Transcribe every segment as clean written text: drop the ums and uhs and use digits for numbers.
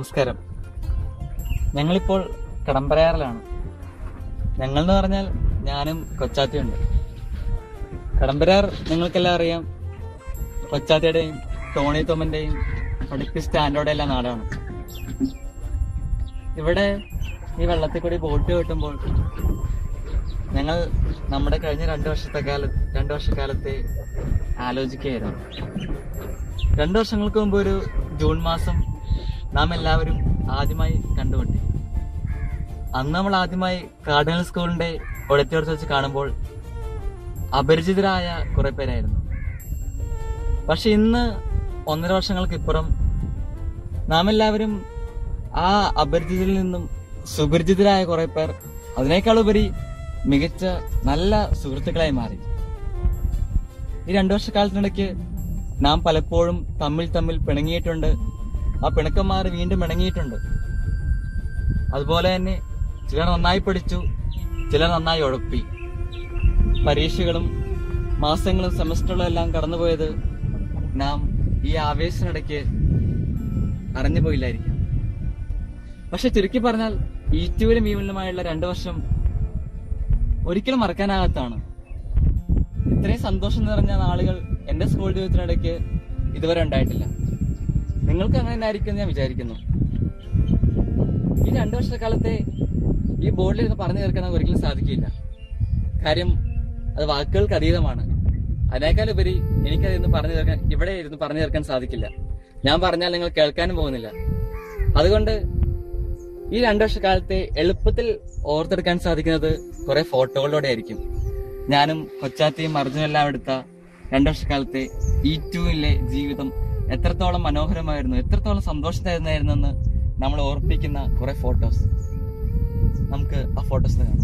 നമസ്കാരം. ഞങ്ങളിപ്പോൾ കടമ്പരയാറിലാണ്. ഞങ്ങൾ എന്ന് പറഞ്ഞാൽ ഞാനും കൊച്ചാത്തിയുണ്ട്. കടമ്പരയാർ നിങ്ങൾക്കെല്ലാം അറിയാം, കൊച്ചാത്തിയുടെയും ടോണി തോമന്റെയും പഠിപ്പ് സ്റ്റാൻഡോടെ എല്ലാം നാടാണ്. ഇവിടെ ഈ വെള്ളത്തിൽ കൂടി ബോട്ട് കെട്ടുമ്പോൾ ഞങ്ങൾ നമ്മുടെ കഴിഞ്ഞ 2 വർഷക്കാലത്തെ ആലോചിക്കുകയായിരുന്നു. 2 വർഷങ്ങൾക്ക് മുമ്പ് ഒരു ജൂൺ മാസം നാം എല്ലാവരും ആദ്യമായി കണ്ടുമുട്ടി. അന്ന് നമ്മൾ ആദ്യമായി കാർഡിനൽ സ്കൂളിന്റെ ഓഡിറ്റോറിയത്തിൽ വെച്ച് കാണുമ്പോൾ അപരിചിതരായ കുറെ പേരായിരുന്നു. പക്ഷെ ഇന്ന് 1.5 വർഷങ്ങൾക്ക് ഇപ്പുറം നാം എല്ലാവരും ആ അപരിചിതരിൽ നിന്നും സുപരിചിതരായ കുറെ പേർ, അതിനേക്കാളുപരി മികച്ച നല്ല സുഹൃത്തുക്കളായി മാറി. ഈ 2 വർഷക്കാലത്തിനിടയ്ക്ക് നാം പലപ്പോഴും തമ്മിൽ പിണങ്ങിയിട്ടുണ്ട്. ആ പിണക്കം മാറി വീണ്ടും ഇണങ്ങിയിട്ടുണ്ട്. അതുപോലെ തന്നെ ചിലർ നന്നായി പഠിച്ചു, ചിലർ നന്നായി ഉഴപ്പി. പരീക്ഷകളും മാസങ്ങളും സെമസ്റ്ററുകളും എല്ലാം കടന്നുപോയത് നാം ഈ ആവേശത്തിനിടയ്ക്ക് അറിഞ്ഞു പോയില്ലായിരിക്കാം. പക്ഷെ ചുരുക്കി പറഞ്ഞാൽ ഈറ്റുവിലും ഈവലിനുമായുള്ള 2 വർഷം ഒരിക്കലും മറക്കാനാകാത്തതാണ്. ഇത്രയും സന്തോഷം നിറഞ്ഞ നാളുകൾ എന്റെ സ്കൂൾ ജീവിതത്തിനിടയ്ക്ക് ഇതുവരെ ഉണ്ടായിട്ടില്ല. നിങ്ങൾക്ക് അങ്ങനെ ഉണ്ടായിരിക്കും ഞാൻ വിചാരിക്കുന്നു. ഈ 2 വർഷക്കാലത്തെ ഈ ബോർഡിൽ ഇരുന്ന് പറഞ്ഞു തീർക്കാൻ ഒരിക്കലും സാധിക്കില്ല. കാര്യം അത് വാക്കുകൾക്ക് അതീതമാണ്. അതിനേക്കാൾ ഉപരി എനിക്കത് ഇവിടെ ഇരുന്ന് പറഞ്ഞു തീർക്കാൻ സാധിക്കില്ല. ഞാൻ പറഞ്ഞാൽ നിങ്ങൾ കേൾക്കാനും പോകുന്നില്ല. അതുകൊണ്ട് ഈ 2 വർഷക്കാലത്തെ എളുപ്പത്തിൽ ഓർത്തെടുക്കാൻ സാധിക്കുന്നത് കുറെ ഫോട്ടോകളിലൂടെ ആയിരിക്കും. ഞാനും കൊച്ചാത്തിയും അർജുനും എല്ലാം എടുത്ത 2 വർഷക്കാലത്തെ E2-ലെ ജീവിതം എത്രത്തോളം മനോഹരമായിരുന്നു, എത്രത്തോളം സന്തോഷമായിരുന്നു എന്ന് നമ്മൾ ഓർപ്പിക്കുന്ന കുറെ ഫോട്ടോസ്. നമുക്ക് ആ ഫോട്ടോസ് കാണാം.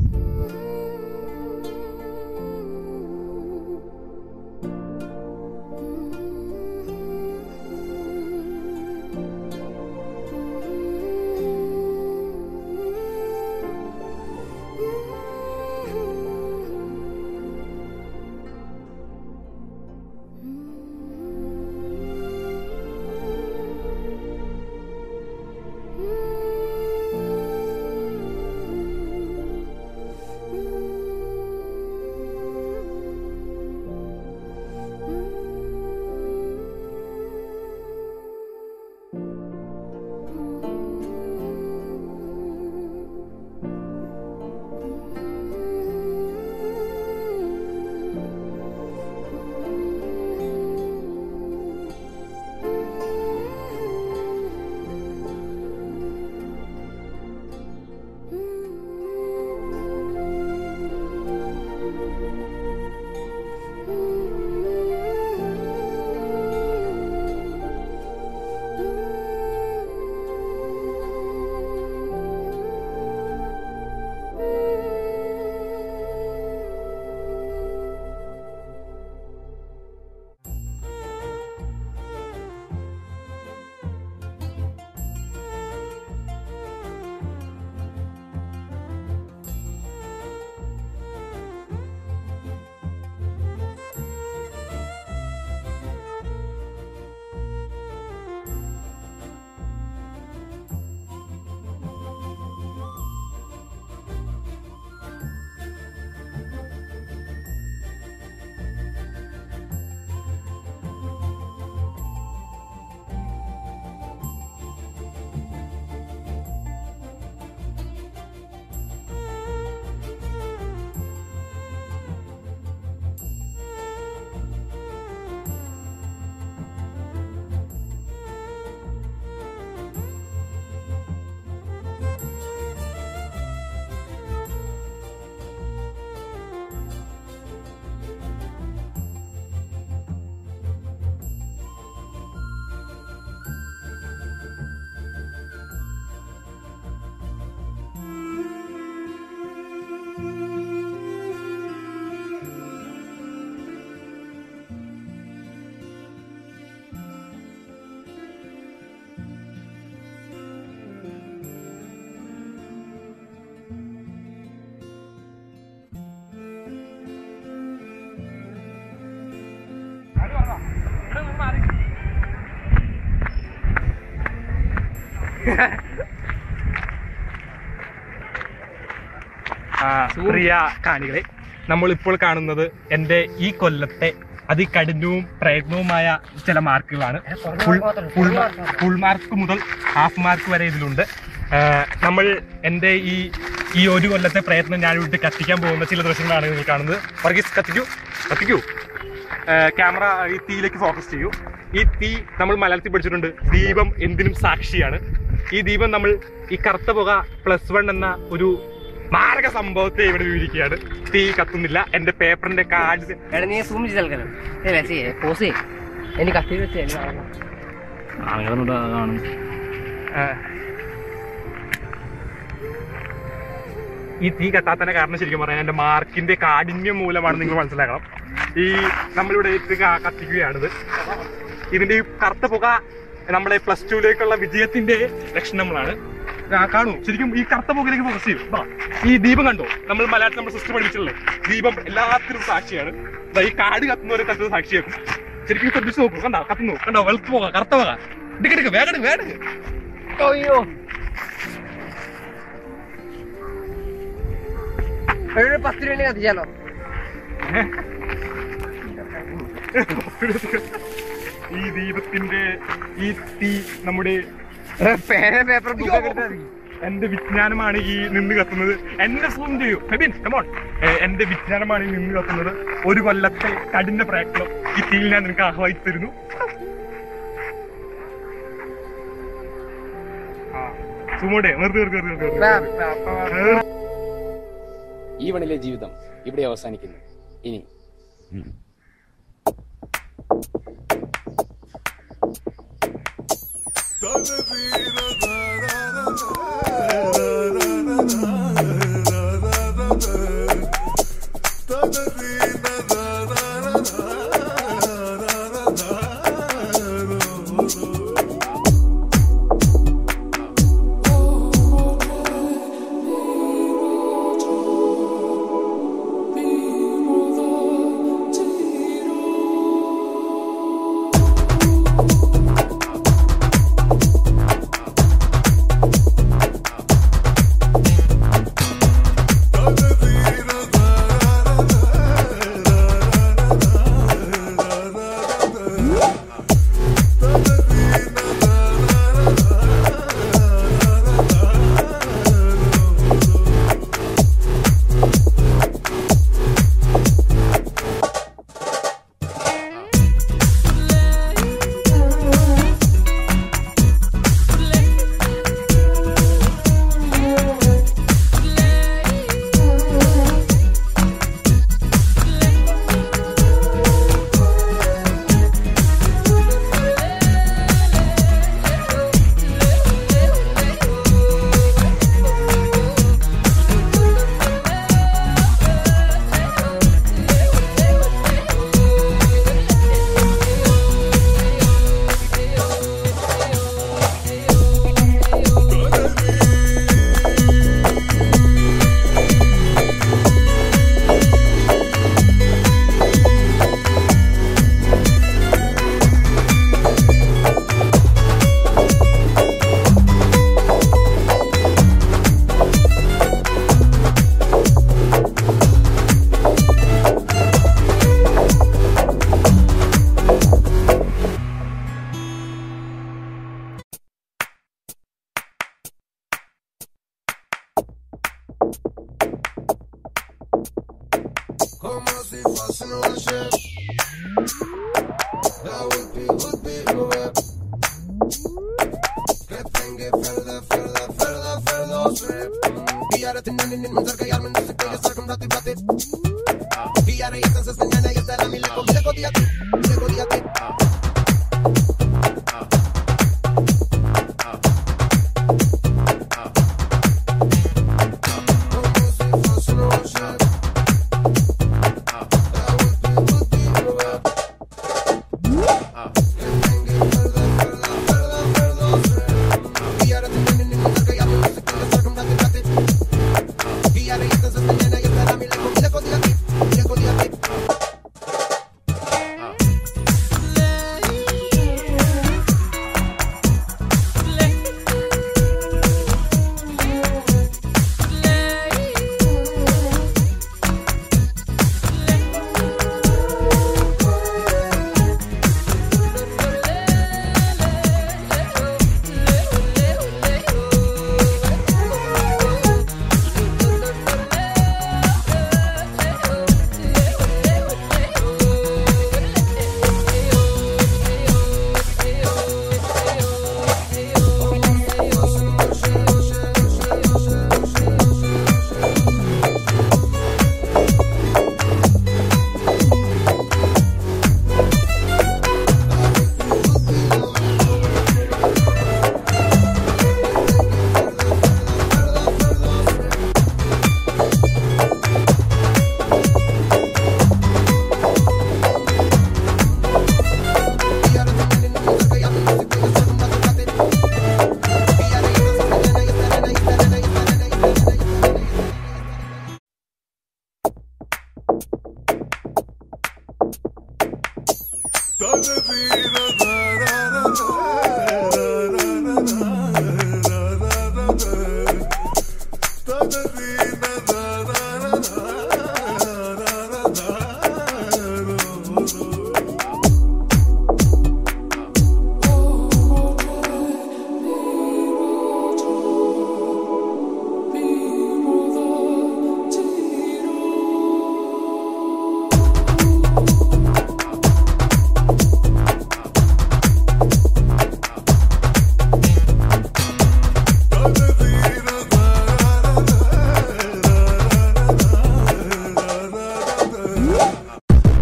പ്രിയ കാണികളെ, നമ്മളിപ്പോൾ കാണുന്നത് എൻ്റെ ഈ കൊല്ലത്തെ അതികഠിനവും പ്രയത്നവുമായ ചില മാർക്കുകളാണ്. ഫുൾ മാർക്ക് മുതൽ ഹാഫ് മാർക്ക് വരെ ഇതിലുണ്ട്. നമ്മൾ എൻ്റെ ഈ ഒരു കൊല്ലത്തെ പ്രയത്നം ഞാൻ വിട്ട് കത്തിക്കാൻ പോകുന്ന ചില ദൃശ്യങ്ങളാണ് നിങ്ങൾ കാണുന്നത്. വർഗീസ് കത്തിക്കൂ. ക്യാമറ ഈ തീയിലേക്ക് ഫോക്കസ് ചെയ്യൂ. ഈ തീ നമ്മൾ മലയാളത്തിൽ പഠിച്ചിട്ടുണ്ട്, ദീപം എന്തിനും സാക്ഷിയാണ്. ഈ ദീപം നമ്മൾ ഈ കറുത്ത പുക +1 എന്ന ഒരു മാരക സംഭവത്തെ ഇവിടെ വിവരിക്കുകയാണ്. തീ കത്തുന്നില്ല. എന്റെ പേപ്പറിന്റെ കാർഡ് ഈ തീ കത്താത്തതിന്റെ കാരണം ശരിക്കും പറയാൻ എന്റെ മാർക്കിന്റെ കാഠിന്യം മൂലമാണ് നിങ്ങൾ മനസ്സിലാക്കണം. ഈ നമ്മളിവിടെ കത്തിക്കുകയാണിത്. ഇതിന്റെ ഈ കറുത്ത പുക നമ്മളെ +2ലേക്കുള്ള വിജയത്തിന്റെ ലക്ഷണങ്ങളാണ്. കാണൂ, ശരിക്കും ഈ കറുത്ത പുകയിലേക്ക് ഫോക്കസ് ചെയ്യും. ഈ ദീപം കണ്ടോ? നമ്മൾ മലയാളത്തിൽ നമ്മൾ സിസ്റ്റം പഠിച്ചിട്ടുള്ളത് ദീപം എല്ലാത്തിനും സാക്ഷിയാണ്. ഈ കാട് കത്തുന്നവരെ കത്തുന്നത് സാക്ഷിയാക്കും. ശരിക്കും ശ്രദ്ധിച്ചു നോക്കൂ. കണ്ടോ വെളുത്ത് പോക, കറുത്ത പോക. എടുക്കെടുക്ക്, വേഗം. അയ്യോ, 10 രൂപ കത്തിച്ചാലോ? ഈ ദീപത്തിന്റെ ഈ തീ നമ്മുടെ പേപ്പർ എന്റെ വിജ്ഞാനമാണ് ഈ നിന്ന് കത്തുന്നത്. എന്നെ സൂം ചെയ്യൂ ഫെബിൻ, കമോൺ. എന്റെ വിജ്ഞാനമാണ് ഈ നിന്ന് കത്തുന്നത്. ഒരു കൊല്ലത്തെ കഠിന പ്രയത്നം ഈ തീയിൽ ഞാൻ നിനക്ക് ആഹ്വാനിച്ചു തരുന്നു. സുമോടെ ഈ വണിലെ ജീവിതം ഇവിടെ അവസാനിക്കുന്നു. ഇനി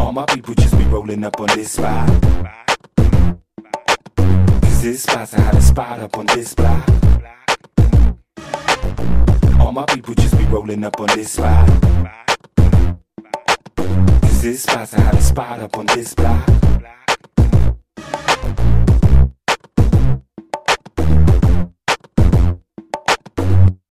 All my people just be rolling up on this spot. Cause this spot's a hottest spot up on this block. All my people just be rolling up on this spot. Cause this spot's a hottest spot up on this block.